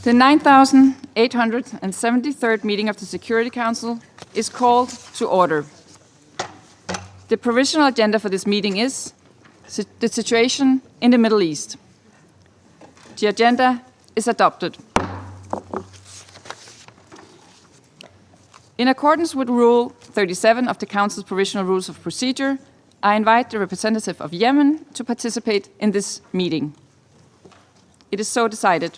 The 9,873rd meeting of the Security Council is called to order. The provisional agenda for this meeting is the situation in the Middle East. The agenda is adopted. In accordance with Rule 37 of the Council's Provisional Rules of Procedure, I invite the representative of Yemen to participate in this meeting. It is so decided.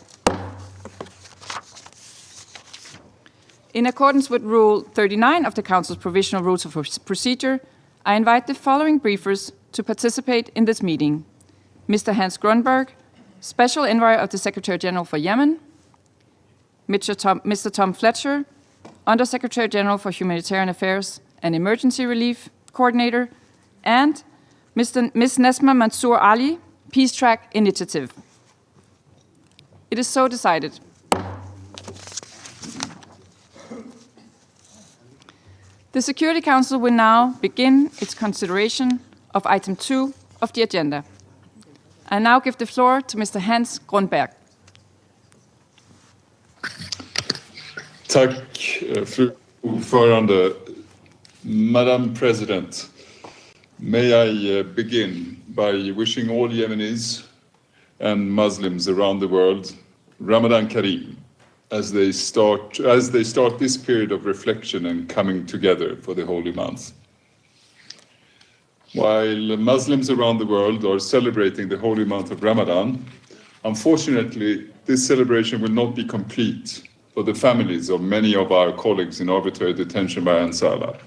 In accordance with Rule 39 of the Council's Provisional Rules of Procedure, I invite the following briefers to participate in this meeting. Mr. Hans Grunberg, Special Envoy of the Secretary-General for Yemen, Mr. Tom Fletcher, Under-Secretary-General for Humanitarian Affairs and Emergency Relief Coordinator, and Ms. Nesma Mansour Ali, Peace Track Initiative. It is so decided. The Security Council will now begin its consideration of item 2 of the agenda. I now give the floor to Mr. Hans Grunberg. Tack, fru ordförande. Madam President, may I begin by wishing all Yemenis and Muslims around the world Ramadan Kareem as they start this period of reflection and coming together for the holy month. While Muslims around the world are celebrating the holy month of Ramadan, unfortunately, this celebration will not be complete for the families of many of our colleagues in arbitrary detention by Ansala.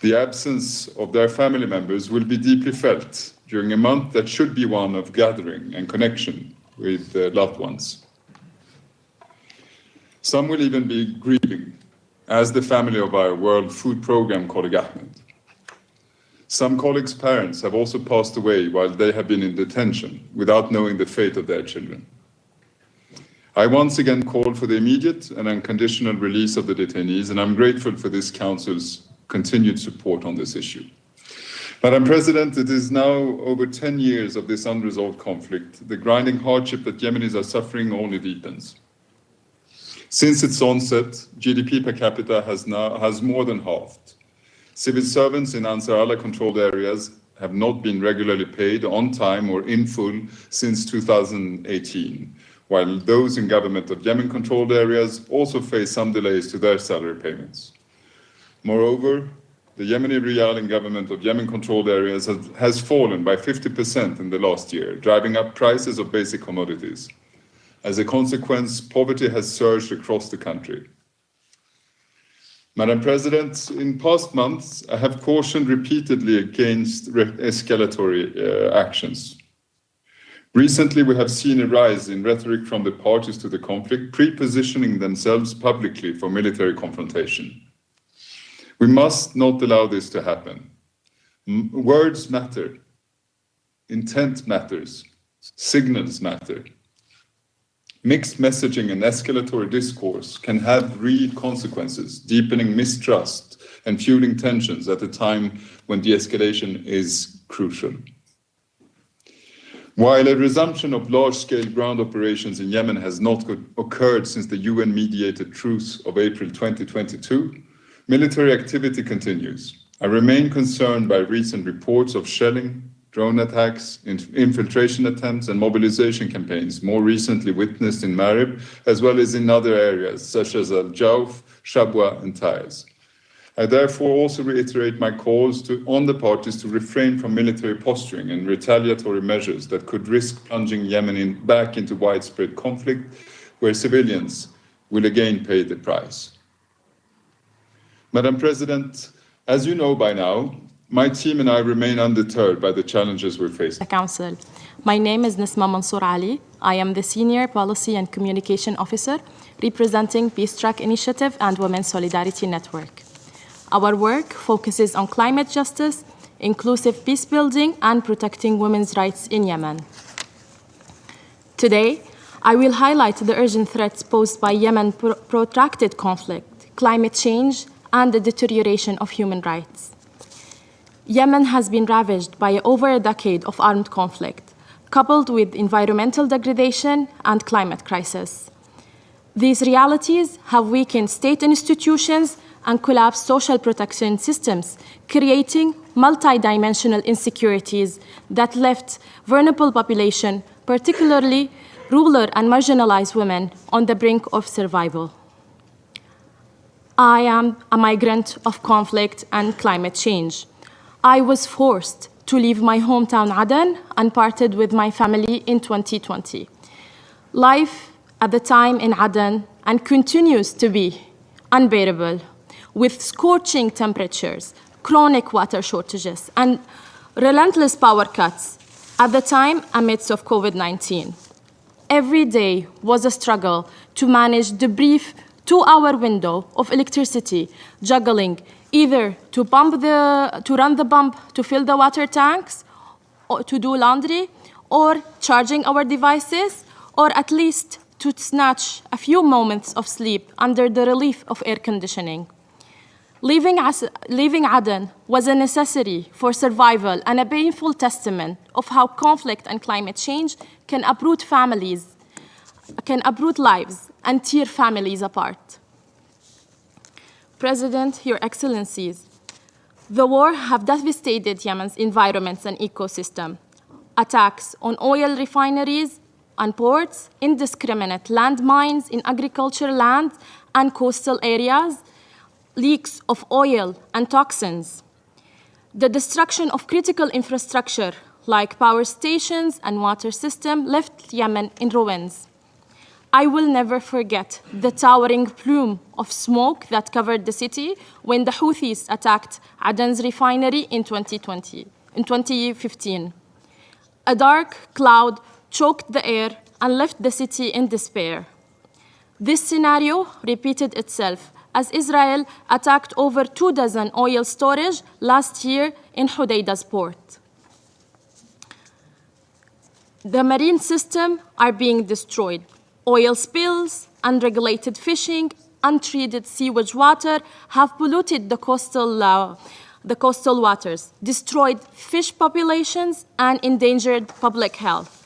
The absence of their family members will be deeply felt during a month that should be one of gathering and connection with loved ones. Some will even be grieving, as the family of our World Food Programme colleague Ahmed. Some colleagues' parents have also passed away while they have been in detention without knowing the fate of their children. I once again call for the immediate and unconditional release of the detainees, and I'm grateful for this Council's continued support on this issue. Madam President, it is now over 10 years of this unresolved conflict. The grinding hardship that Yemenis are suffering only deepens. Since its onset, GDP per capita has more than halved. Civil servants in Ansar Allah-controlled areas have not been regularly paid on time or in full since 2018, while those in government of Yemen-controlled areas also face some delays to their salary payments. Moreover, the Yemeni Riyal in government of Yemen-controlled areas has fallen by 50% in the last year, driving up prices of basic commodities. As a consequence, poverty has surged across the country. Madam President, in past months, I have cautioned repeatedly against escalatory actions. Recently, we have seen a rise in rhetoric from the parties to the conflict, pre-positioning themselves publicly for military confrontation. We must not allow this to happen. Words matter. Intent matters. Signals matter. Mixed messaging and escalatory discourse can have real consequences, deepening mistrust and fueling tensions at a time when de-escalation is crucial. While a resumption of large-scale ground operations in Yemen has not occurred since the UN-mediated truce of April 2022, military activity continues. I remain concerned by recent reports of shelling, drone attacks, infiltration attempts, and mobilization campaigns, more recently witnessed in Marib, as well as in other areas such as Al-Jawf, Shabwa, and Taiz. I therefore also reiterate my calls on the parties to refrain from military posturing and retaliatory measures that could risk plunging Yemen back into widespread conflict, where civilians will again pay the price. Madam President, as you know by now, my team and I remain undeterred by the challenges we're facing. Council. My name is Nesma Mansour Ali. I am the Senior Policy and Communication Officer representing Peace Track Initiative and Women's Solidarity Network. Our work focuses on climate justice, inclusive peace building, and protecting women's rights in Yemen. Today, I will highlight the urgent threats posed by Yemen's protracted conflict, climate change, and the deterioration of human rights. Yemen has been ravaged by over a decade of armed conflict, coupled with environmental degradation and climate crisis. These realities have weakened state institutions and collapsed social protection systems, creating multidimensional insecurities that left vulnerable population, particularly rural and marginalized women, on the brink of survival. I am a migrant of conflict and climate change. I was forced to leave my hometown Aden and parted with my family in 2020. Life at the time in Aden and continues to be unbearable, with scorching temperatures, chronic water shortages, and relentless power cuts, at the time amidst of COVID-19. Every day was a struggle to manage the brief 2-hour window of electricity, juggling either to run the pump to fill the water tanks, or to do laundry, or charging our devices, or at least to snatch a few moments of sleep under the relief of air conditioning. Leaving Aden was a necessity for survival and a painful testament of how conflict and climate change can uproot lives, and tear families apart. President, Your Excellencies, the war have devastated Yemen's environments and ecosystem. Attacks on oil refineries and ports, indiscriminate landmines in agricultural land and coastal areas, leaks of oil and toxins, the destruction of critical infrastructure like power stations and water system left Yemen in ruins. I will never forget the towering plume of smoke that covered the city when the Houthis attacked Aden's refinery in 2015. A dark cloud choked the air and left the city in despair. This scenario repeated itself as Israel attacked over 24 oil storage last year in Hodeida's port. The marine system are being destroyed. Oil spills, unregulated fishing, untreated sewage water have polluted the coastal waters, destroyed fish populations, and endangered public health.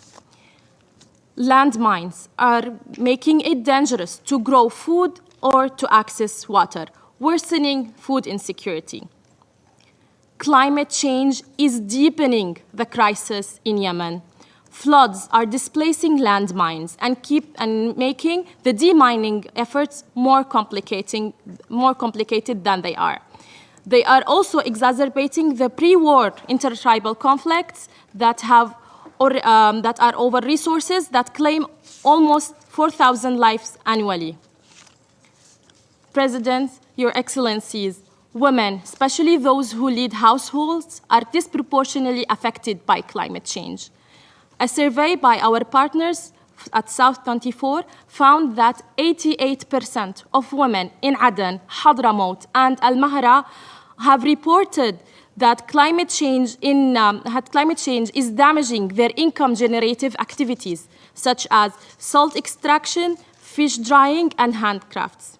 Landmines are making it dangerous to grow food or to access water, worsening food insecurity. Climate change is deepening the crisis in Yemen. Floods are displacing landmines and making the demining efforts more complicated than they are. They are also exacerbating the pre-war intertribal conflicts that are over resources that claim almost 4,000 lives annually. President, Your Excellencies, women, especially those who lead households, are disproportionately affected by climate change. A survey by our partners at South 24 found that 88% of women in Aden, Hadramaut, and Al Mahra have reported that climate change is damaging their income-generative activities, such as salt extraction, fish drying, and handcrafts.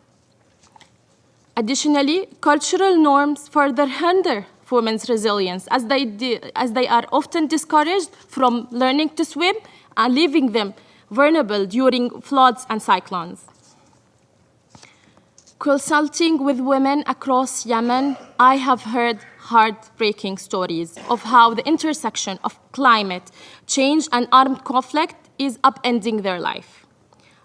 Additionally, cultural norms further hinder women's resilience, as they are often discouraged from learning to swim and leaving them vulnerable during floods and cyclones. Consulting with women across Yemen, I have heard heartbreaking stories of how the intersection of climate change and armed conflict is upending their life.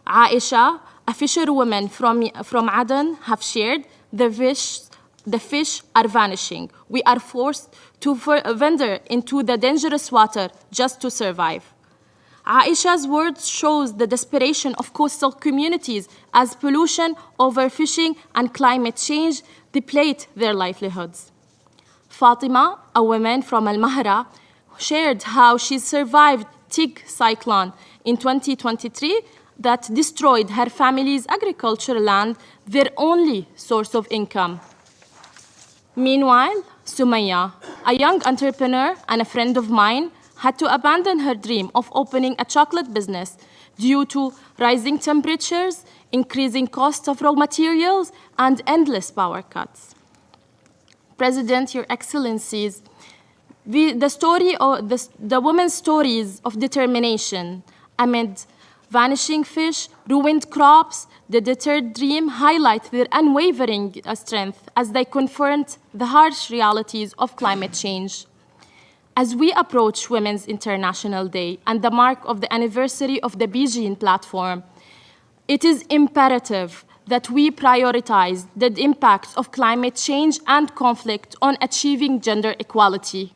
Aisha, a fisherwoman from Aden, have shared the fish are vanishing. We are forced to wander into the dangerous water just to survive. Aisha's words shows the desperation of coastal communities as pollution, overfishing, and climate change deplete their livelihoods. Fatima, a woman from Al Mahra, shared how she survived Tig cyclone in 2023 that destroyed her family's agricultural land, their only source of income. Meanwhile, Sumaya, a young entrepreneur and a friend of mine, had to abandon her dream of opening a chocolate business due to rising temperatures, increasing costs of raw materials, and endless power cuts. President, Your Excellencies, The women's stories of determination amid vanishing fish, ruined crops, the deterred dream highlight their unwavering strength as they confront the harsh realities of climate change. As we approach Women's International Day and the mark of the anniversary of the Beijing Platform, it is imperative that we prioritize the impacts of climate change and conflict on achieving gender equality.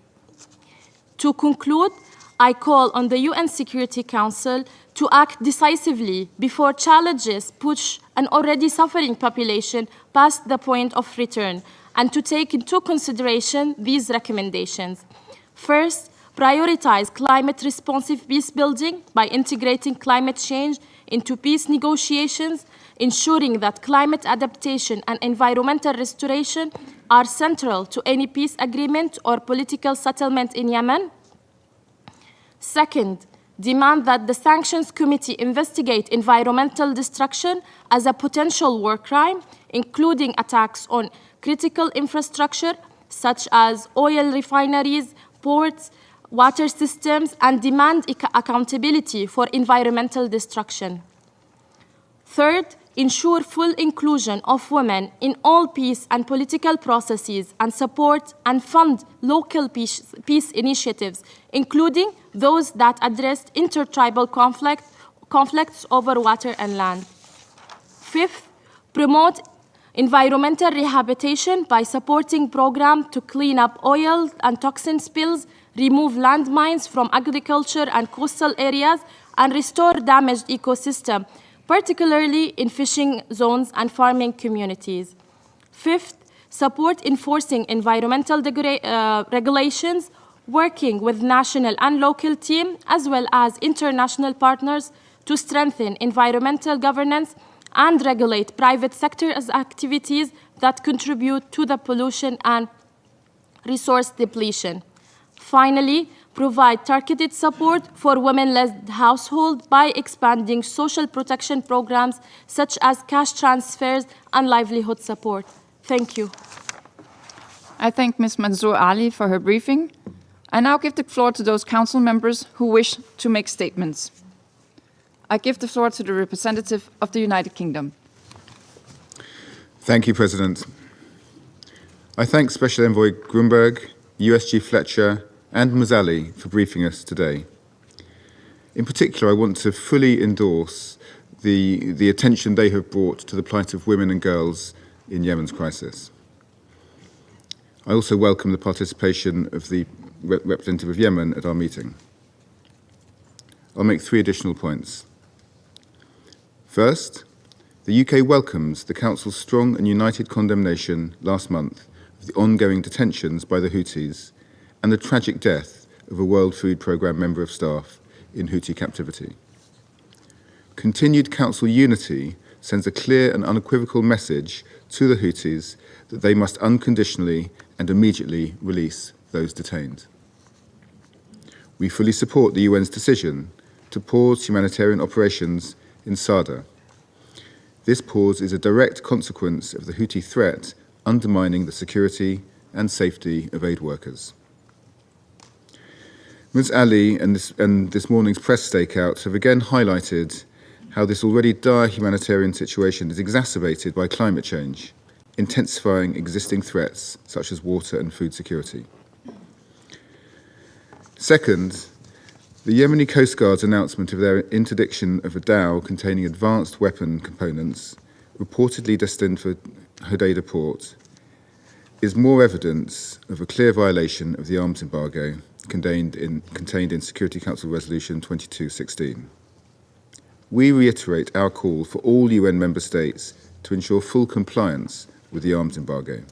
To conclude, I call on the UN Security Council to act decisively before challenges push an already suffering population past the point of return, and to take into consideration these recommendations. First, prioritize climate-responsive peace building by integrating climate change into peace negotiations, ensuring that climate adaptation and environmental restoration are central to any peace agreement or political settlement in Yemen. Second, demand that the Sanctions Committee investigate environmental destruction as a potential war crime, including attacks on critical infrastructure such as oil refineries, ports, water systems, and demand accountability for environmental destruction. Third, ensure full inclusion of women in all peace and political processes and support and fund local peace initiatives, including those that address intertribal conflicts over water and land. Fifth, promote environmental rehabilitation by supporting programs to clean up oil and toxin spills, remove landmines from agriculture and coastal areas, and restore damaged ecosystems, particularly in fishing zones and farming communities. Fifth, support enforcing environmental regulations, working with national and local teams, as well as international partners to strengthen environmental governance and regulate private sector activities that contribute to the pollution and resource depletion. Finally, provide targeted support for women-led households by expanding social protection programs such as cash transfers and livelihood support. Thank you. I thank Ms. Mansour Ali for her briefing. I now give the floor to those council members who wish to make statements. I give the floor to the representative of the United Kingdom. Thank you, President. I thank Special Envoy Grunberg, USG Fletcher, and Ms. Ali for briefing us today. In particular, I want to fully endorse the attention they have brought to the plight of women and girls in Yemen's crisis. I also welcome the participation of the representative of Yemen at our meeting. I'll make 3 additional points. First, the UK welcomes the Council's strong and united condemnation last month of the ongoing detentions by the Houthis and the tragic death of a World Food Programme member of staff in Houthi captivity. Continued Council unity sends a clear and unequivocal message to the Houthis that they must unconditionally and immediately release those detained. We fully support the UN's decision to pause humanitarian operations in Sada. This pause is a direct consequence of the Houthi threat undermining the security and safety of aid workers. Ms. Ali and this morning's press stakeout have again highlighted how this already dire humanitarian situation is exacerbated by climate change, intensifying existing threats such as water and food security. Second, the Yemeni Coast Guard's announcement of their interdiction of a dhow containing advanced weapon components, reportedly destined for Hodeidah port, is more evidence of a clear violation of the arms embargo contained in Security Council Resolution 2216. We reiterate our call for all UN member states to ensure full compliance with the arms embargo.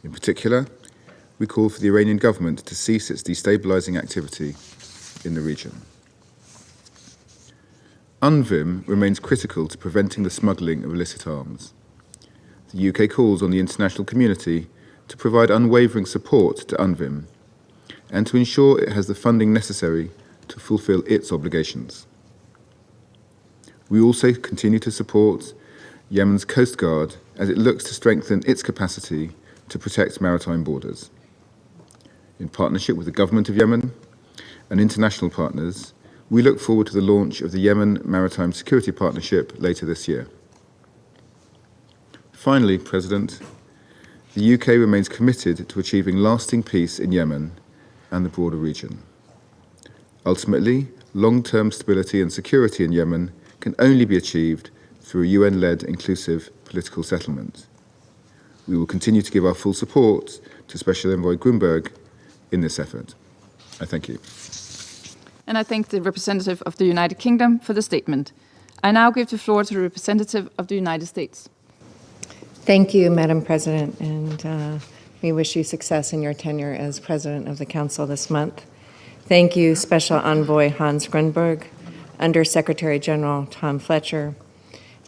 In particular, we call for the Iranian government to cease its destabilising activity in the region. UNVIM remains critical to preventing the smuggling of illicit arms. The UK calls on the international community to provide unwavering support to UNVIM and to ensure it has the funding necessary to fulfil its obligations. We also continue to support Yemen's Coast Guard as it looks to strengthen its capacity to protect maritime borders. In partnership with the government of Yemen and international partners, we look forward to the launch of the Yemen Maritime Security Partnership later this year. Finally, President, the UK remains committed to achieving lasting peace in Yemen and the broader region. Ultimately, long-term stability and security in Yemen can only be achieved through a UN-led inclusive political settlement. We will continue to give our full support to Special Envoy Grunberg in this effort. I thank you. And I thank the representative of the United Kingdom for the statement. I now give the floor to the representative of the United States. Thank you, Madam President, and we wish you success in your tenure as President of the Council this month. Thank you, Special Envoy Hans Grunberg, Under Secretary General Tom Fletcher,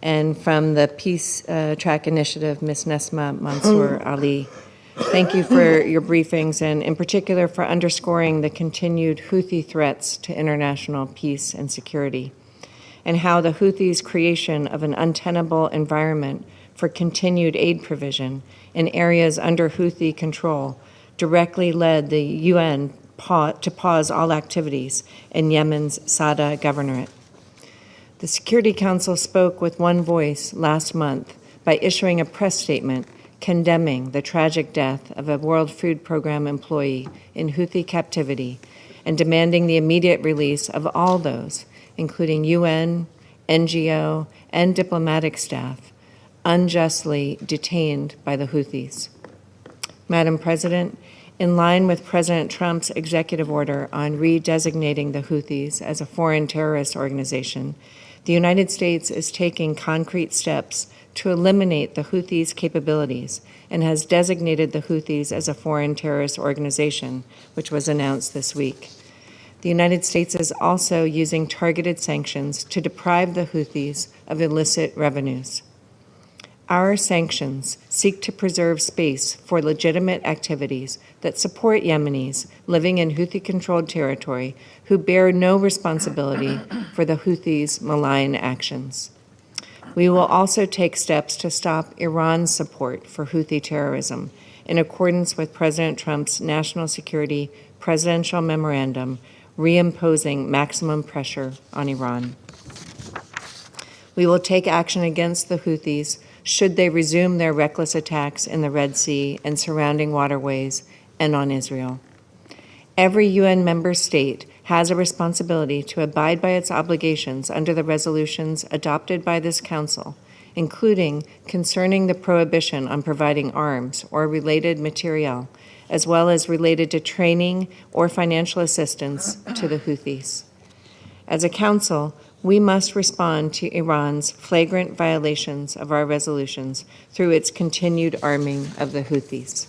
and from the Peace Track Initiative, Ms. Nesma Mansour Ali. Thank you for your briefings and in particular for underscoring the continued Houthi threats to international peace and security, and how the Houthis' creation of an untenable environment for continued aid provision in areas under Houthi control directly led the UN to pause all activities in Yemen's Sada governorate. The Security Council spoke with one voice last month by issuing a press statement condemning the tragic death of a World Food Program employee in Houthi captivity and demanding the immediate release of all those, including UN, NGO, and diplomatic staff, unjustly detained by the Houthis. Madam President, in line with President Trump's executive order on redesignating the Houthis as a foreign terrorist organization, the United States is taking concrete steps to eliminate the Houthis' capabilities and has designated the Houthis as a foreign terrorist organization, which was announced this week. The United States is also using targeted sanctions to deprive the Houthis of illicit revenues. Our sanctions seek to preserve space for legitimate activities that support Yemenis living in Houthi-controlled territory who bear no responsibility for the Houthis' malign actions. We will also take steps to stop Iran's support for Houthi terrorism in accordance with President Trump's national security presidential memorandum reimposing maximum pressure on Iran. We will take action against the Houthis should they resume their reckless attacks in the Red Sea and surrounding waterways and on Israel. Every UN member state has a responsibility to abide by its obligations under the resolutions adopted by this Council, including concerning the prohibition on providing arms or related material, as well as related to training or financial assistance to the Houthis. As a Council, we must respond to Iran's flagrant violations of our resolutions through its continued arming of the Houthis.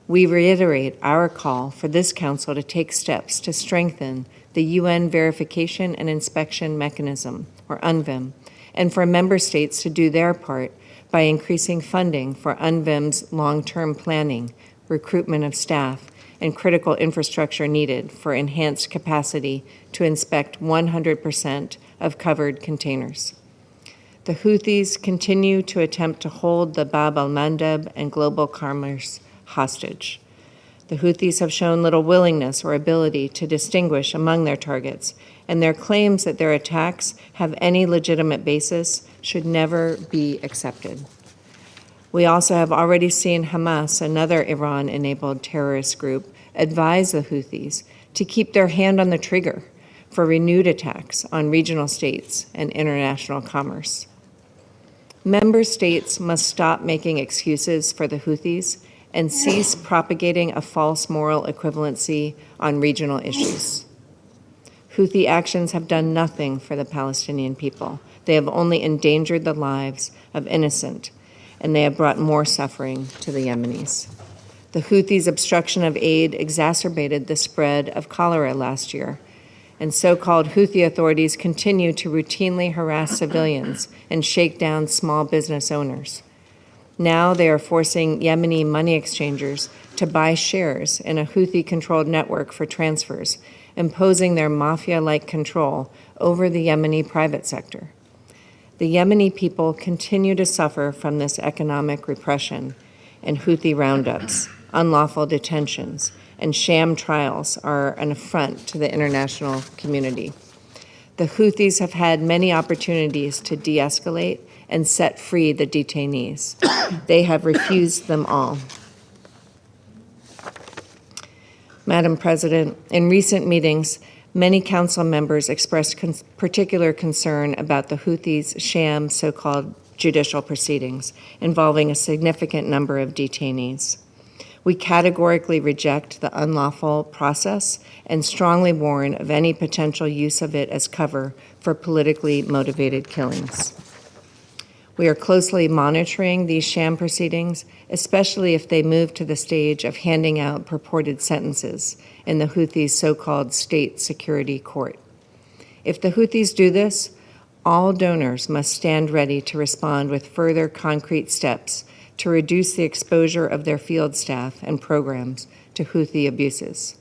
We reiterate our call for this Council to take steps to strengthen the UN Verification and Inspection Mechanism, or UNVIM, and for member states to do their part by increasing funding for UNVIM's long-term planning, recruitment of staff, and critical infrastructure needed for enhanced capacity to inspect 100% of covered containers. The Houthis continue to attempt to hold the Bab al-Mandeb and global commerce hostage. The Houthis have shown little willingness or ability to distinguish among their targets, and their claims that their attacks have any legitimate basis should never be accepted. We also have already seen Hamas, another Iran-enabled terrorist group, advise the Houthis to keep their hand on the trigger for renewed attacks on regional states and international commerce. Member states must stop making excuses for the Houthis and cease propagating a false moral equivalency on regional issues. Houthi actions have done nothing for the Palestinian people. They have only endangered the lives of innocent, and they have brought more suffering to the Yemenis. The Houthis' obstruction of aid exacerbated the spread of cholera last year, and so-called Houthi authorities continue to routinely harass civilians and shake down small business owners. Now they are forcing Yemeni money exchangers to buy shares in a Houthi-controlled network for transfers, imposing their mafia-like control over the Yemeni private sector. The Yemeni people continue to suffer from this economic repression and Houthi roundups, unlawful detentions, and sham trials are an affront to the international community. The Houthis have had many opportunities to de-escalate and set free the detainees. They have refused them all. Madam President, in recent meetings, many council members expressed particular concern about the Houthis' sham so-called judicial proceedings involving a significant number of detainees. We categorically reject the unlawful process and strongly warn of any potential use of it as cover for politically motivated killings. We are closely monitoring these sham proceedings, especially if they move to the stage of handing out purported sentences in the Houthis' so-called state security court. If the Houthis do this, all donors must stand ready to respond with further concrete steps to reduce the exposure of their field staff and programs to Houthi abuses.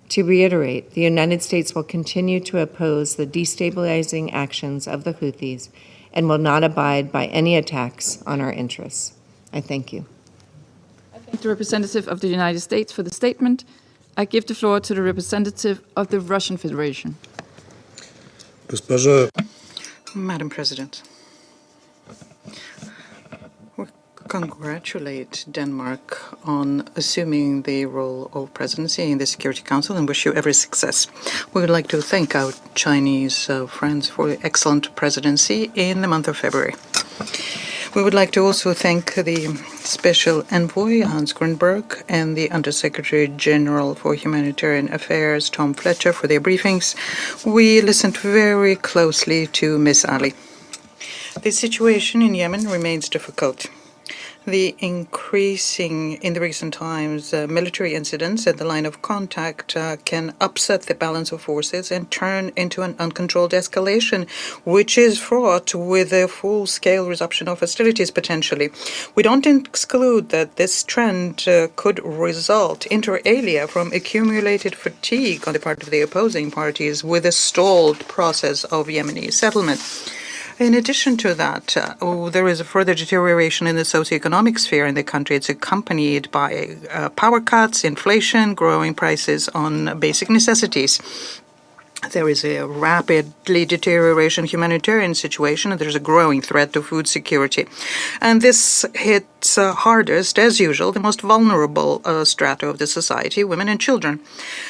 To reiterate, the United States will continue to oppose the destabilizing actions of the Houthis and will not abide by any attacks on our interests. I thank you. I thank the representative of the United States for the statement. I give the floor to the representative of the Russian Federation. Madam President, we congratulate Denmark on assuming the role of presidency in the Security Council and wish you every success. We would like to thank our Chinese friends for the excellent presidency in the month of February. We would like to also thank the Special Envoy, Hans Grunberg, and the Undersecretary General for Humanitarian Affairs, Tom Fletcher, for their briefings. We listened very closely to Ms. Ali. The situation in Yemen remains difficult. The increasing, in the recent times, military incidents at the line of contact can upset the balance of forces and turn into an uncontrolled escalation, which is fraught with a full-scale resumption of hostilities potentially. We don't exclude that this trend could result, inter alia, from accumulated fatigue on the part of the opposing parties with a stalled process of Yemeni settlement. In addition to that, there is a further deterioration in the socioeconomic sphere in the country. It's accompanied by power cuts, inflation, growing prices on basic necessities. There is a rapidly deteriorating humanitarian situation, and there's a growing threat to food security. And this hits hardest, as usual, the most vulnerable strata of the society, women and children.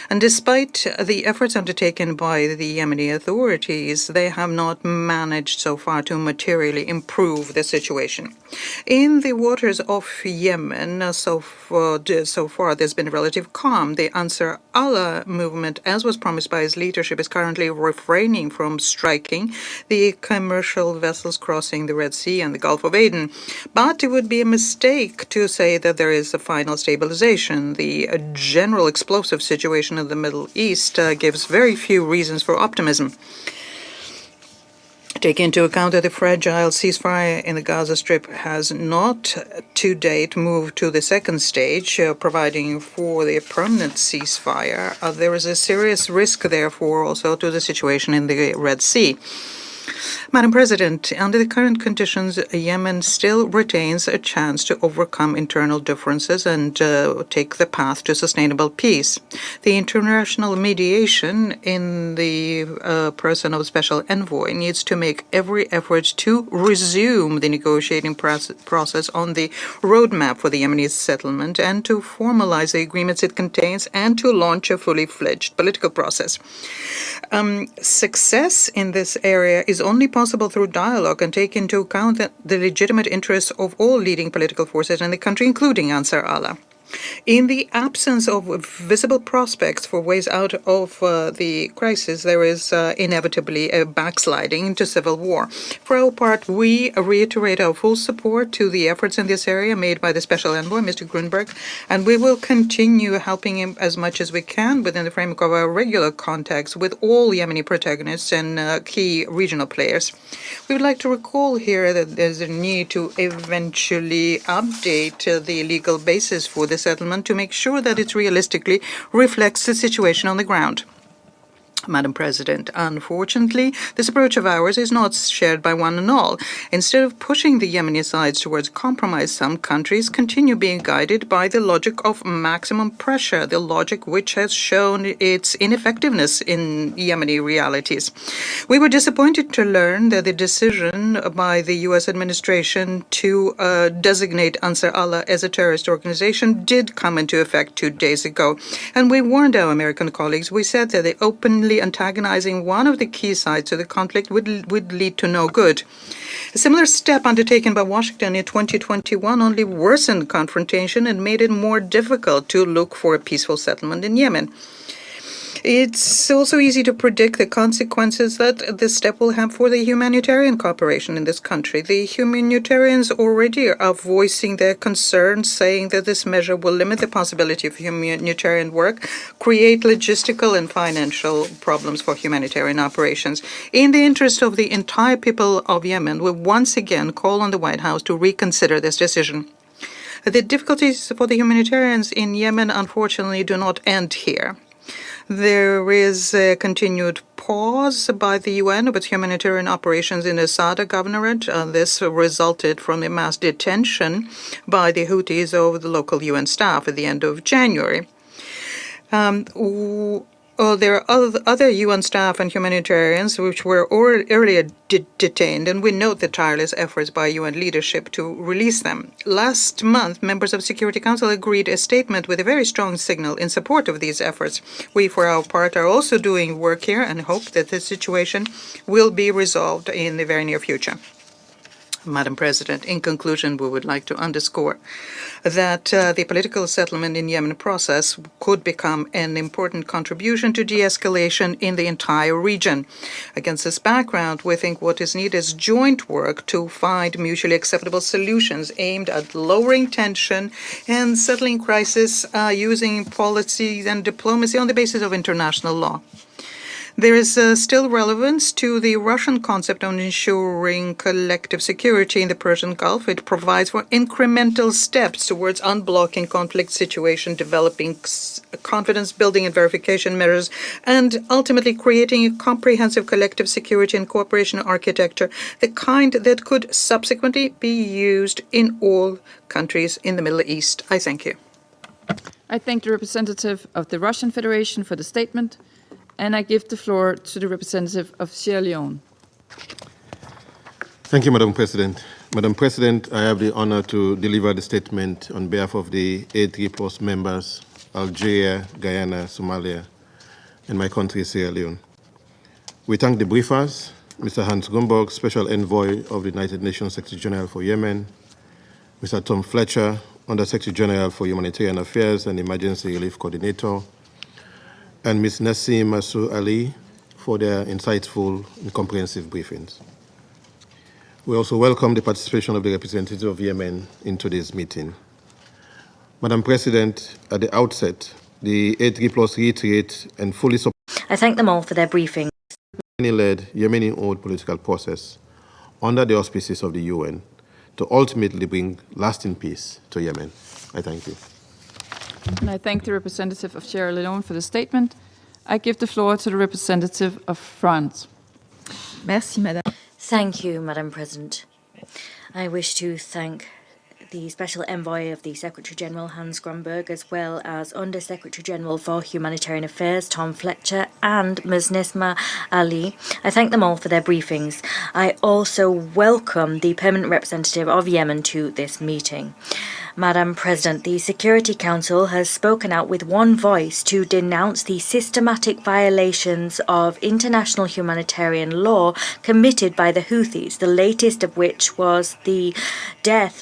And despite the efforts undertaken by the Yemeni authorities, they have not managed so far to materially improve the situation. In the waters of Yemen, so far there's been a relative calm. The Ansar Allah movement, as was promised by his leadership, is currently refraining from striking the commercial vessels crossing the Red Sea and the Gulf of Aden. But it would be a mistake to say that there is a final stabilization. The general explosive situation in the Middle East gives very few reasons for optimism. Take into account that the fragile ceasefire in the Gaza Strip has not, to date, moved to the second stage, providing for the permanent ceasefire. There is a serious risk, therefore, also to the situation in the Red Sea. Madam President, under the current conditions, Yemen still retains a chance to overcome internal differences and take the path to sustainable peace. The international mediation in the person of Special Envoy needs to make every effort to resume the negotiating process on the roadmap for the Yemeni settlement and to formalize the agreements it contains and to launch a fully fledged political process. Success in this area is only possible through dialogue and take into account the legitimate interests of all leading political forces in the country, including Ansar Allah. In the absence of visible prospects for ways out of the crisis, there is inevitably a backsliding into civil war. For our part, we reiterate our full support to the efforts in this area made by the Special Envoy, Mr. Grunberg, and we will continue helping him as much as we can within the framework of our regular contacts with all Yemeni protagonists and key regional players. We would like to recall here that there's a need to eventually update the legal basis for the settlement to make sure that it realistically reflects the situation on the ground. Madam President, unfortunately, this approach of ours is not shared by one and all. Instead of pushing the Yemeni sides towards compromise, some countries continue being guided by the logic of maximum pressure, the logic which has shown its ineffectiveness in Yemeni realities. We were disappointed to learn that the decision by the U.S. administration to designate Ansar Allah as a terrorist organization did come into effect 2 days ago. And we warned our American colleagues. We said that the openly antagonizing one of the key sides of the conflict would lead to no good. A similar step undertaken by Washington in 2021 only worsened confrontation and made it more difficult to look for a peaceful settlement in Yemen. It's also easy to predict the consequences that this step will have for the humanitarian cooperation in this country. The humanitarians already are voicing their concerns, saying that this measure will limit the possibility of humanitarian work, create logistical and financial problems for humanitarian operations. In the interest of the entire people of Yemen, we once again call on the White House to reconsider this decision. The difficulties for the humanitarians in Yemen, unfortunately, do not end here. There is a continued pause by the UN with humanitarian operations in the Sada governorate. This resulted from a mass detention by the Houthis of the local UN staff at the end of January. There are other UN staff and humanitarians which were earlier detained, and we note the tireless efforts by UN leadership to release them. Last month, members of the Security Council agreed a statement with a very strong signal in support of these efforts. We, for our part, are also doing work here and hope that the situation will be resolved in the very near future. Madam President, in conclusion, we would like to underscore that the political settlement in Yemen process could become an important contribution to de-escalation in the entire region. Against this background, we think what is needed is joint work to find mutually acceptable solutions aimed at lowering tension and settling crisis using policies and diplomacy on the basis of international law. There is still relevance to the Russian concept on ensuring collective security in the Persian Gulf. It provides for incremental steps towards unblocking conflict situation, developing confidence building and verification measures, and ultimately creating a comprehensive collective security and cooperation architecture, the kind that could subsequently be used in all countries in the Middle East. I thank you. I thank the representative of the Russian Federation for the statement. And I give the floor to the representative of Sierra Leone. Thank you, Madam President. Madam President, I have the honor to deliver the statement on behalf of the A3+ members, Algeria, Guyana, Somalia, and my country, Sierra Leone. We thank the briefers, Mr. Hans Grunberg, Special Envoy of the United Nations Secretary General for Yemen, Mr. Tom Fletcher, Under Secretary General for Humanitarian Affairs and Emergency Relief Coordinator, and Ms. Nassim Massour Ali for their insightful and comprehensive briefings. We also welcome the participation of the representatives of Yemen in today's meeting. Madam President, at the outset, the A3+ reiterate and fully support I thank them all for their briefing. the Yemeni-led, Yemeni-owned political process under the auspices of the UN to ultimately bring lasting peace to Yemen. I thank you. And I thank the representative of Sierra Leone for the statement. I give the floor to the representative of France. Merci, Madame. Thank you, Madam President. I wish to thank the Special Envoy of the Secretary-General, Hans Grunberg, as well as Under Secretary-General for Humanitarian Affairs, Tom Fletcher, and Ms. Nisma Ali. I thank them all for their briefings. I also welcome the permanent representative of Yemen to this meeting. Madam President, the Security Council has spoken out with one voice to denounce the systematic violations of international humanitarian law committed by the Houthis, the latest of which was the death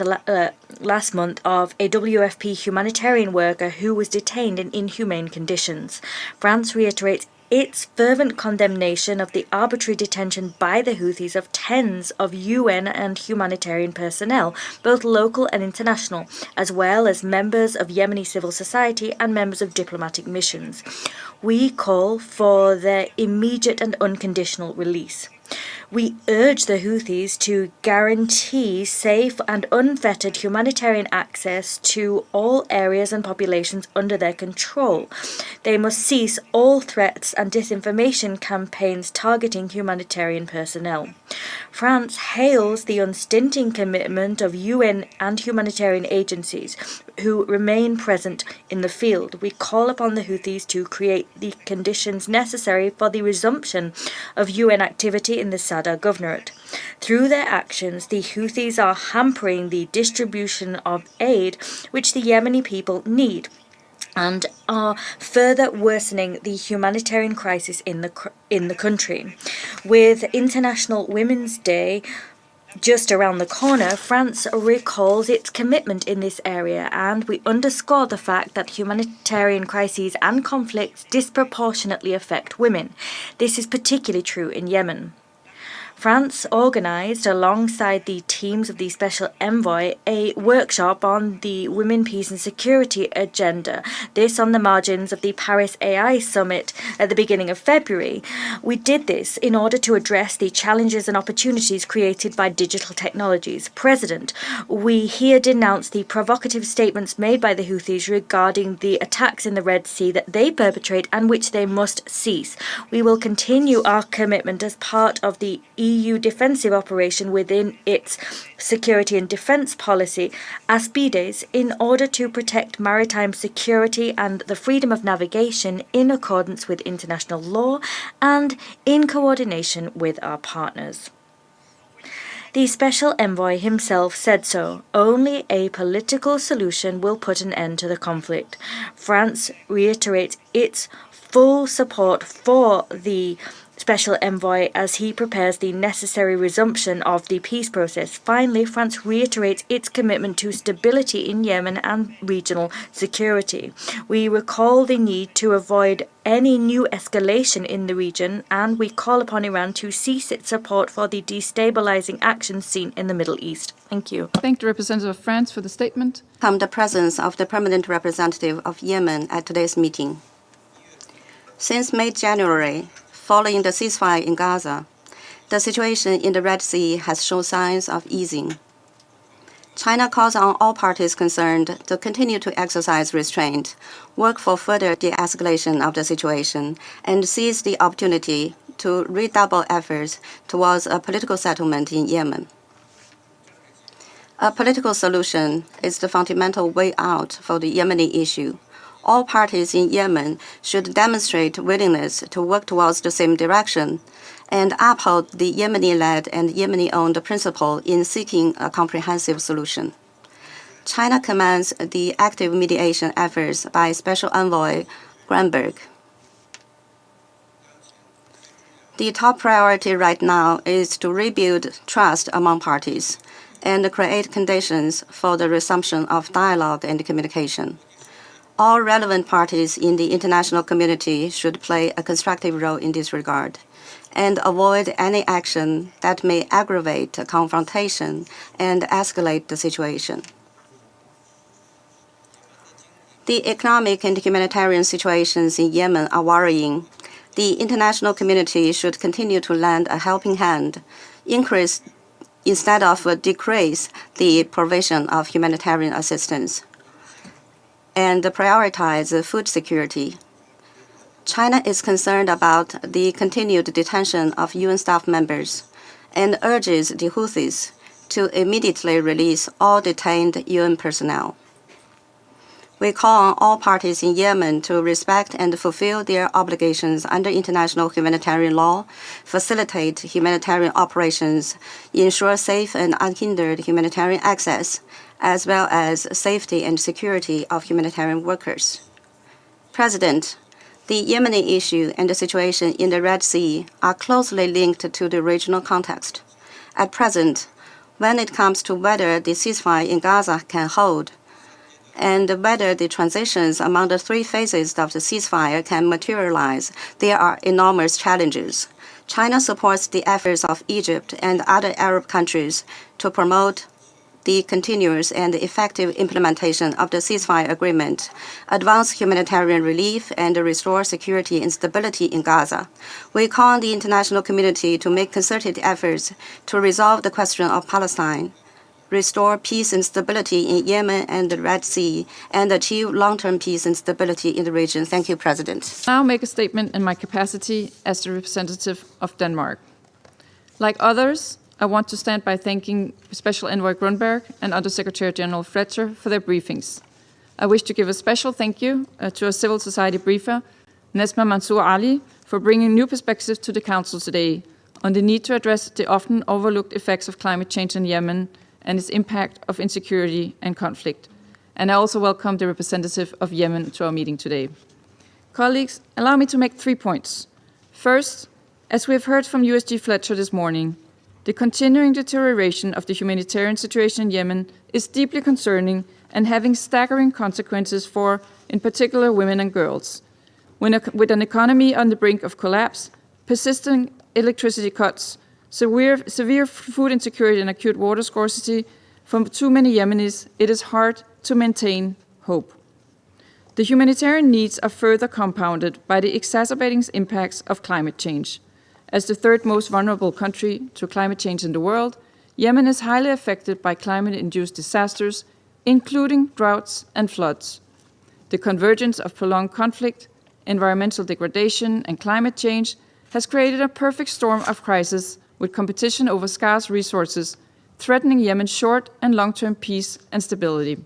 last month of a WFP humanitarian worker who was detained in inhumane conditions. France reiterates its fervent condemnation of the arbitrary detention by the Houthis of tens of UN and humanitarian personnel, both local and international, as well as members of Yemeni civil society and members of diplomatic missions. We call for their immediate and unconditional release. We urge the Houthis to guarantee safe and unfettered humanitarian access to all areas and populations under their control. They must cease all threats and disinformation campaigns targeting humanitarian personnel. France hails the unstinting commitment of UN and humanitarian agencies who remain present in the field. We call upon the Houthis to create the conditions necessary for the resumption of UN activity in the Sadr Governorate. Through their actions, the Houthis are hampering the distribution of aid which the Yemeni people need, and are further worsening the humanitarian crisis in the country. With International Women's Day just around the corner, France recalls its commitment in this area, and we underscore the fact that humanitarian crises and conflicts disproportionately affect women. This is particularly true in Yemen. France organised, alongside the teams of the Special Envoy, a workshop on the Women, Peace and Security agenda. This on the margins of the Paris AI Summit at the beginning of February. We did this in order to address the challenges and opportunities created by digital technologies. President, we here denounce the provocative statements made by the Houthis regarding the attacks in the Red Sea that they perpetrate and which they must cease. We will continue our commitment as part of the EU defensive operation within its security and defence policy, ASPIDES, in order to protect maritime security and the freedom of navigation in accordance with international law and in coordination with our partners. The Special Envoy himself said so. Only a political solution will put an end to the conflict. France reiterates its full support for the Special Envoy as he prepares the necessary resumption of the peace process. Finally, France reiterates its commitment to stability in Yemen and regional security. We recall the need to avoid any new escalation in the region, and we call upon Iran to cease its support for the destabilizing actions seen in the Middle East. Thank you. Thank the representative of France for the statement. The presence of the permanent representative of Yemen at today's meeting. Since mid-January, following the ceasefire in Gaza, the situation in the Red Sea has shown signs of easing. China calls on all parties concerned to continue to exercise restraint, work for further de-escalation of the situation, and seize the opportunity to redouble efforts towards a political settlement in Yemen. A political solution is the fundamental way out for the Yemeni issue. All parties in Yemen should demonstrate willingness to work towards the same direction and uphold the Yemeni-led and Yemeni-owned principle in seeking a comprehensive solution. China commends the active mediation efforts by Special Envoy Grunberg. The top priority right now is to rebuild trust among parties and create conditions for the resumption of dialogue and communication. All relevant parties in the international community should play a constructive role in this regard and avoid any action that may aggravate confrontation and escalate the situation. The economic and humanitarian situations in Yemen are worrying. The international community should continue to lend a helping hand, increase instead of decrease the provision of humanitarian assistance, and prioritize food security. China is concerned about the continued detention of UN staff members and urges the Houthis to immediately release all detained UN personnel. We call on all parties in Yemen to respect and fulfill their obligations under international humanitarian law, facilitate humanitarian operations, ensure safe and unhindered humanitarian access, as well as safety and security of humanitarian workers. President, the Yemeni issue and the situation in the Red Sea are closely linked to the regional context. At present, when it comes to whether the ceasefire in Gaza can hold, and whether the transitions among the three phases of the ceasefire can materialize, there are enormous challenges. China supports the efforts of Egypt and other Arab countries to promote the continuous and effective implementation of the ceasefire agreement, advance humanitarian relief, and restore security and stability in Gaza. We call on the international community to make concerted efforts to resolve the question of Palestine, restore peace and stability in Yemen and the Red Sea, and achieve long-term peace and stability in the region. Thank you, President. I'll make a statement in my capacity as the representative of Denmark. Like others, I want to stand by thanking Special Envoy Grunberg and Undersecretary General Fletcher for their briefings. I wish to give a special thank you to our civil society briefer, Nesma Mansour Ali, for bringing new perspectives to the Council today on the need to address the often overlooked effects of climate change in Yemen and its impact of insecurity and conflict. And I also welcome the representative of Yemen to our meeting today. Colleagues, allow me to make 3 points. First, as we have heard from USG Fletcher this morning, the continuing deterioration of the humanitarian situation in Yemen is deeply concerning and having staggering consequences for, in particular, women and girls. With an economy on the brink of collapse, persistent electricity cuts, severe food insecurity and acute water scarcity for too many Yemenis, it is hard to maintain hope. The humanitarian needs are further compounded by the exacerbating impacts of climate change. As the third most vulnerable country to climate change in the world, Yemen is highly affected by climate-induced disasters, including droughts and floods. The convergence of prolonged conflict, environmental degradation, and climate change has created a perfect storm of crisis with competition over scarce resources, threatening Yemen's short and long-term peace and stability.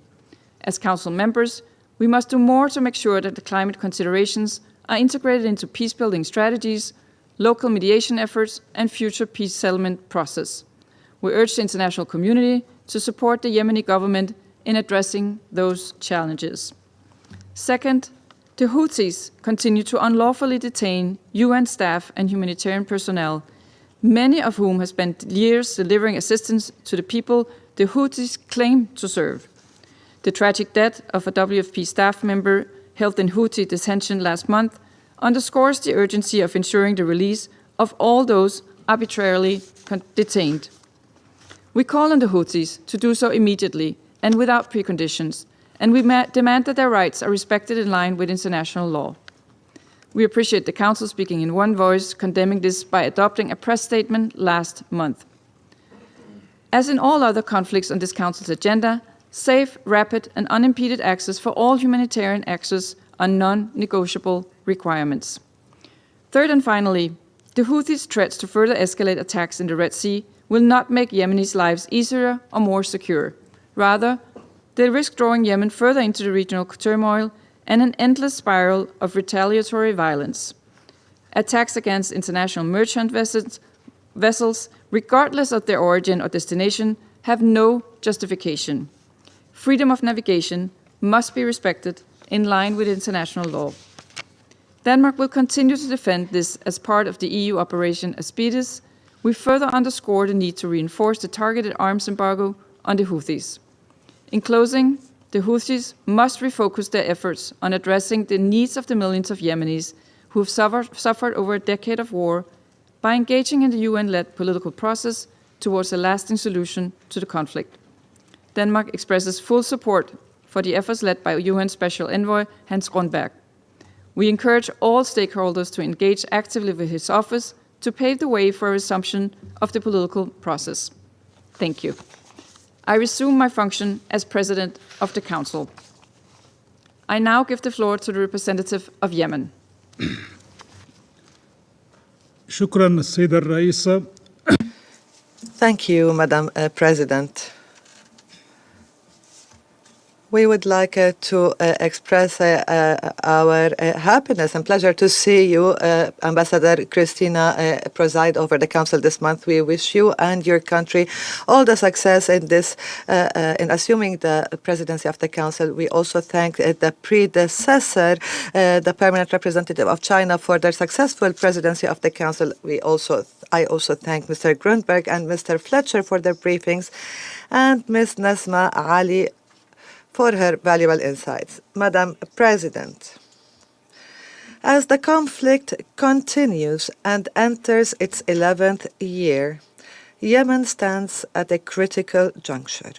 As Council members, we must do more to make sure that the climate considerations are integrated into peace-building strategies, local mediation efforts, and future peace settlement process. We urge the international community to support the Yemeni government in addressing those challenges. Second, the Houthis continue to unlawfully detain UN staff and humanitarian personnel, many of whom have spent years delivering assistance to the people the Houthis claim to serve. The tragic death of a WFP staff member held in Houthi detention last month underscores the urgency of ensuring the release of all those arbitrarily detained. We call on the Houthis to do so immediately and without preconditions, and we demand that their rights are respected in line with international law. We appreciate the Council speaking in one voice, condemning this by adopting a press statement last month. As in all other conflicts on this Council's agenda, safe, rapid, and unimpeded access for all humanitarian access are non-negotiable requirements. Third and finally, the Houthis' threats to further escalate attacks in the Red Sea will not make Yemenis' lives easier or more secure. Rather, they risk drawing Yemen further into the regional turmoil and an endless spiral of retaliatory violence. Attacks against international merchant vessels, regardless of their origin or destination, have no justification. Freedom of navigation must be respected in line with international law. Denmark will continue to defend this as part of the EU Operation Aspides. We further underscore the need to reinforce the targeted arms embargo on the Houthis. In closing, the Houthis must refocus their efforts on addressing the needs of the millions of Yemenis who have suffered over a decade of war by engaging in the UN-led political process towards a lasting solution to the conflict. Denmark expresses full support for the efforts led by UN Special Envoy Hans Grunberg. We encourage all stakeholders to engage actively with his office to pave the way for a resumption of the political process. Thank you. I resume my function as President of the Council. I now give the floor to the representative of Yemen. شكرا السيدة الرئيسة. Thank you, Madam President. We would like to express our happiness and pleasure to see you, Ambassador Christina, preside over the Council this month. We wish you and your country all the success in this, in assuming the presidency of the Council. We also thank the predecessor, the permanent representative of China, for their successful presidency of the Council. I also thank Mr. Grunberg and Mr. Fletcher for their briefings, and Ms. Nesma Ali for her valuable insights. Madam President, as the conflict continues and enters its 11th year, Yemen stands at a critical juncture.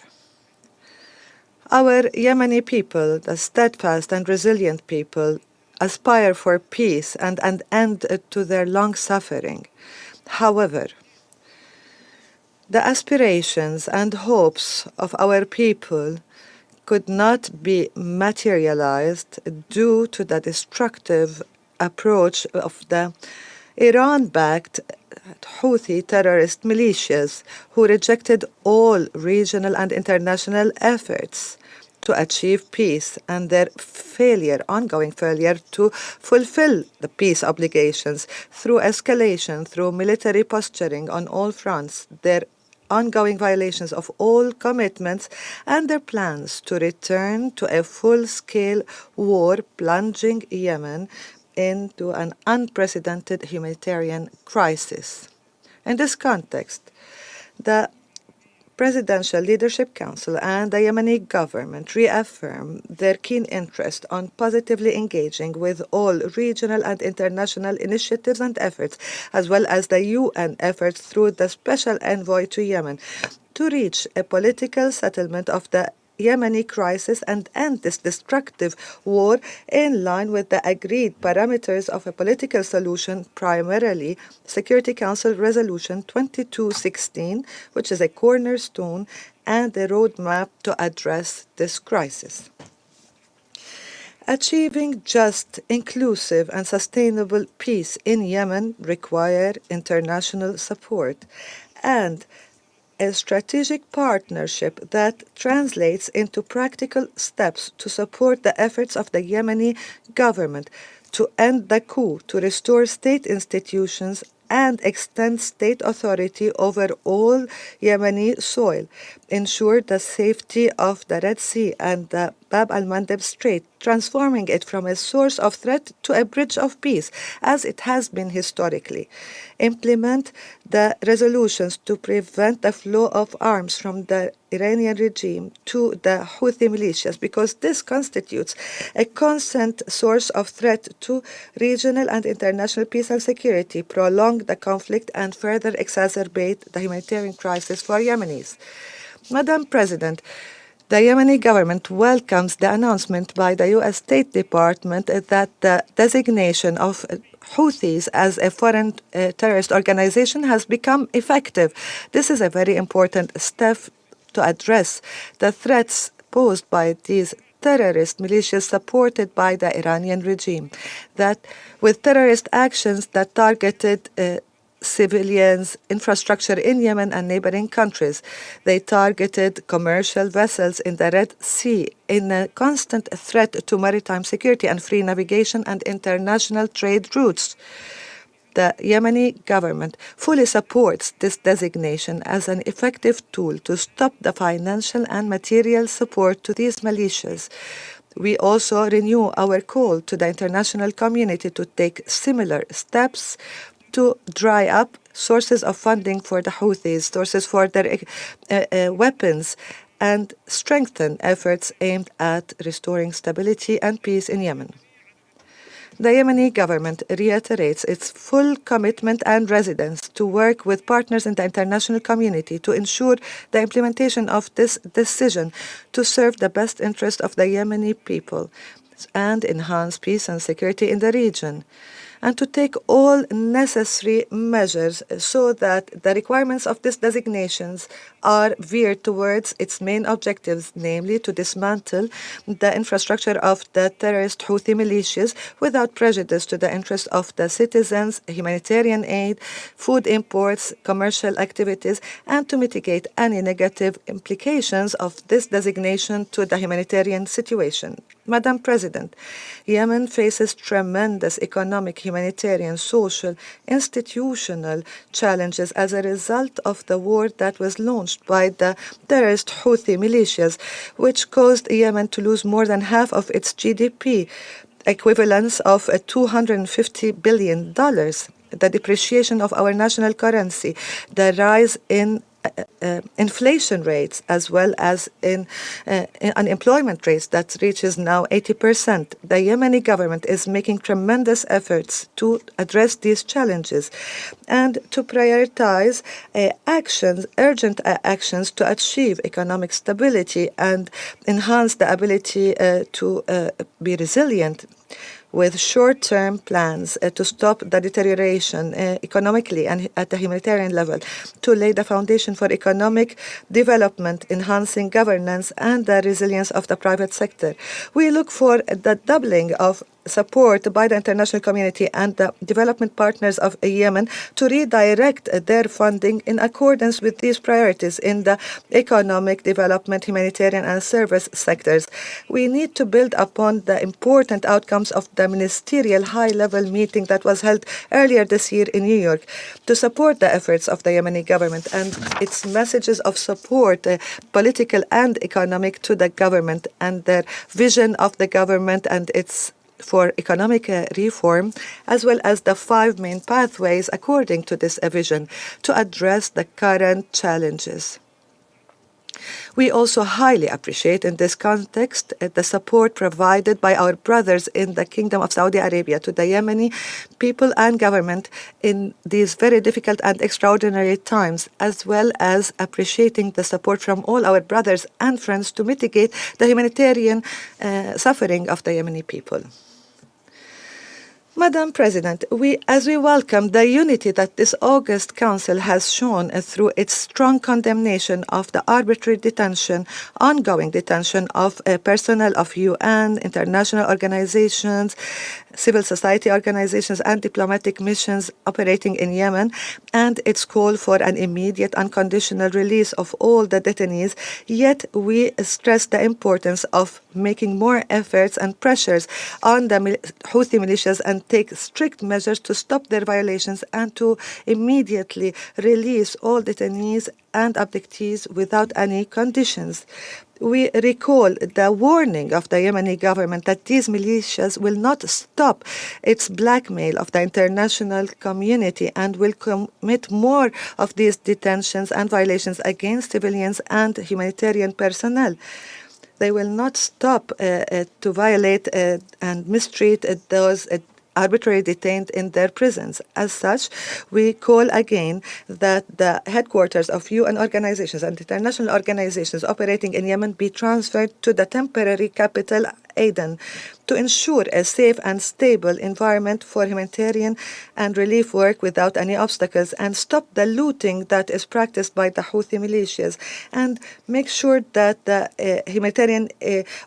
Our Yemeni people, the steadfast and resilient people, aspire for peace and an end to their long suffering. However, the aspirations and hopes of our people could not be materialized due to the destructive approach of the Iran-backed Houthi terrorist militias who rejected all regional and international efforts to achieve peace, and their ongoing failure to fulfill the peace obligations through escalation, through military posturing on all fronts, their ongoing violations of all commitments, and their plans to return to a full-scale war, plunging Yemen into an unprecedented humanitarian crisis. In this context, the Presidential Leadership Council and the Yemeni government reaffirm their keen interest on positively engaging with all regional and international initiatives and efforts, as well as the UN efforts through the Special Envoy to Yemen, to reach a political settlement of the Yemeni crisis and end this destructive war in line with the agreed parameters of a political solution, primarily Security Council Resolution 2216, which is a cornerstone and a roadmap to address this crisis. Achieving just, inclusive, and sustainable peace in Yemen requires international support and a strategic partnership that translates into practical steps to support the efforts of the Yemeni government to end the coup, to restore state institutions, and extend state authority over all Yemeni soil, ensure the safety of the Red Sea and the Bab al-Mandeb Strait, transforming it from a source of threat to a bridge of peace, as it has been historically. Implement the resolutions to prevent the flow of arms from the Iranian regime to the Houthi militias, because this constitutes a constant source of threat to regional and international peace and security, prolong the conflict, and further exacerbate the humanitarian crisis for Yemenis. Madam President, the Yemeni government welcomes the announcement by the U.S. State Department that the designation of Houthis as a foreign terrorist organization has become effective. This is a very important step to address the threats posed by these terrorist militias supported by the Iranian regime, that with terrorist actions that targeted civilians, infrastructure in Yemen and neighboring countries. They targeted commercial vessels in the Red Sea in a constant threat to maritime security and free navigation and international trade routes. The Yemeni government fully supports this designation as an effective tool to stop the financial and material support to these militias. We also renew our call to the international community to take similar steps to dry up sources of funding for the Houthis, sources for their weapons, and strengthen efforts aimed at restoring stability and peace in Yemen. The Yemeni government reiterates its full commitment and readiness to work with partners in the international community to ensure the implementation of this decision to serve the best interest of the Yemeni people and enhance peace and security in the region, and to take all necessary measures so that the requirements of these designations are veered towards its main objectives, namely to dismantle the infrastructure of the terrorist Houthi militias without prejudice to the interests of the citizens, humanitarian aid, food imports, commercial activities, and to mitigate any negative implications of this designation to the humanitarian situation. Madam President, Yemen faces tremendous economic, humanitarian, social, institutional challenges as a result of the war that was launched by the terrorist Houthi militias, which caused Yemen to lose more than half of its GDP, equivalence of $250 billion, the depreciation of our national currency, the rise in inflation rates as well as in unemployment rates that reaches now 80%. The Yemeni government is making tremendous efforts to address these challenges and to prioritize urgent actions to achieve economic stability and enhance the ability to be resilient with short-term plans to stop the deterioration economically and at the humanitarian level, to lay the foundation for economic development, enhancing governance and the resilience of the private sector. We look for the doubling of support by the international community and the development partners of Yemen to redirect their funding in accordance with these priorities in the economic development, humanitarian and service sectors. We need to build upon the important outcomes of the ministerial high-level meeting that was held earlier this year in New York to support the efforts of the Yemeni government and its messages of support, political and economic, to the government and their vision of the government and its for economic reform, as well as the 5 main pathways according to this vision to address the current challenges. We also highly appreciate in this context the support provided by our brothers in the Kingdom of Saudi Arabia to the Yemeni people and government in these very difficult and extraordinary times, as well as appreciating the support from all our brothers and friends to mitigate the humanitarian suffering of the Yemeni people. Madam President, as we welcome the unity that this August Council has shown through its strong condemnation of the arbitrary detention, ongoing detention of personnel of UN, international organizations, civil society organizations and diplomatic missions operating in Yemen, and its call for an immediate unconditional release of all the detainees, yet we stress the importance of making more efforts and pressures on the Houthi militias and take strict measures to stop their violations and to immediately release all detainees and abductees without any conditions. We recall the warning of the Yemeni government that these militias will not stop its blackmail of the international community and will commit more of these detentions and violations against civilians and humanitarian personnel. They will not stop to violate and mistreat those arbitrarily detained in their prisons. As such, we call again that the headquarters of UN organizations and international organizations operating in Yemen be transferred to the temporary capital, Aden, to ensure a safe and stable environment for humanitarian and relief work without any obstacles, and stop the looting that is practiced by the Houthi militias, and make sure that the humanitarian,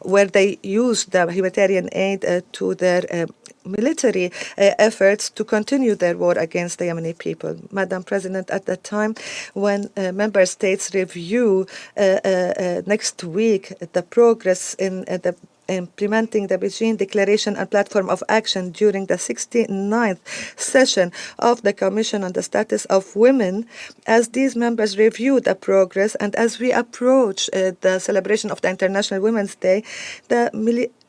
where they use the humanitarian aid to their military efforts to continue their war against the Yemeni people. Madam President, at the time when member states review next week the progress in the implementing the Beijing Declaration and Platform of Action during the 69th session of the Commission on the Status of Women, as these members review the progress and as we approach the celebration of the International Women's Day, the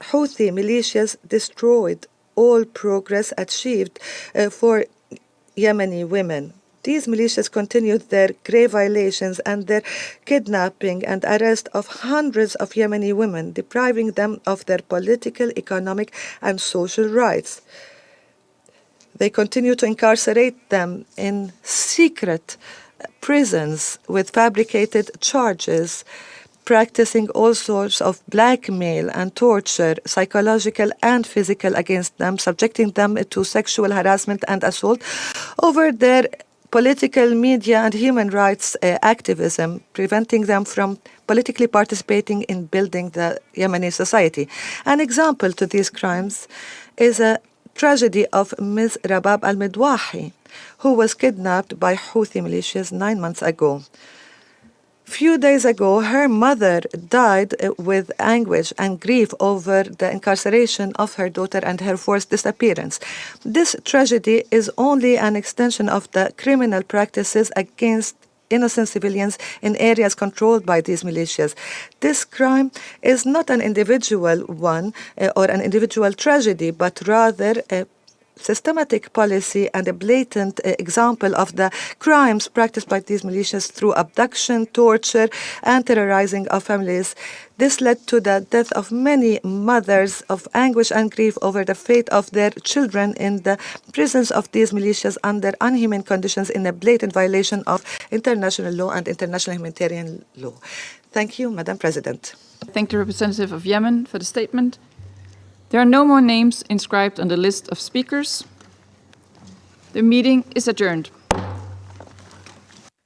Houthi militias destroyed all progress achieved for Yemeni women. These militias continued their grave violations and their kidnapping and arrest of hundreds of Yemeni women, depriving them of their political, economic, and social rights. They continue to incarcerate them in secret prisons with fabricated charges, practicing all sorts of blackmail and torture, psychological and physical, against them, subjecting them to sexual harassment and assault over their political, media, and human rights activism, preventing them from politically participating in building the Yemeni society. An example to these crimes is a tragedy of Ms. Rabab al-Midwahi, who was kidnapped by Houthi militias 9 months ago. Few days ago, her mother died with anguish and grief over the incarceration of her daughter and her forced disappearance. This tragedy is only an extension of the criminal practices against innocent civilians in areas controlled by these militias. This crime is not an individual one or an individual tragedy, but rather systematic policy and a blatant example of the crimes practiced by these militias through abduction, torture, and terrorizing of families. This led to the death of many mothers of anguish and grief over the fate of their children in the prisons of these militias under inhuman conditions in a blatant violation of international law and international humanitarian law. Thank you, Madam President. Thank the representative of Yemen for the statement. There are no more names inscribed on the list of speakers. The meeting is adjourned.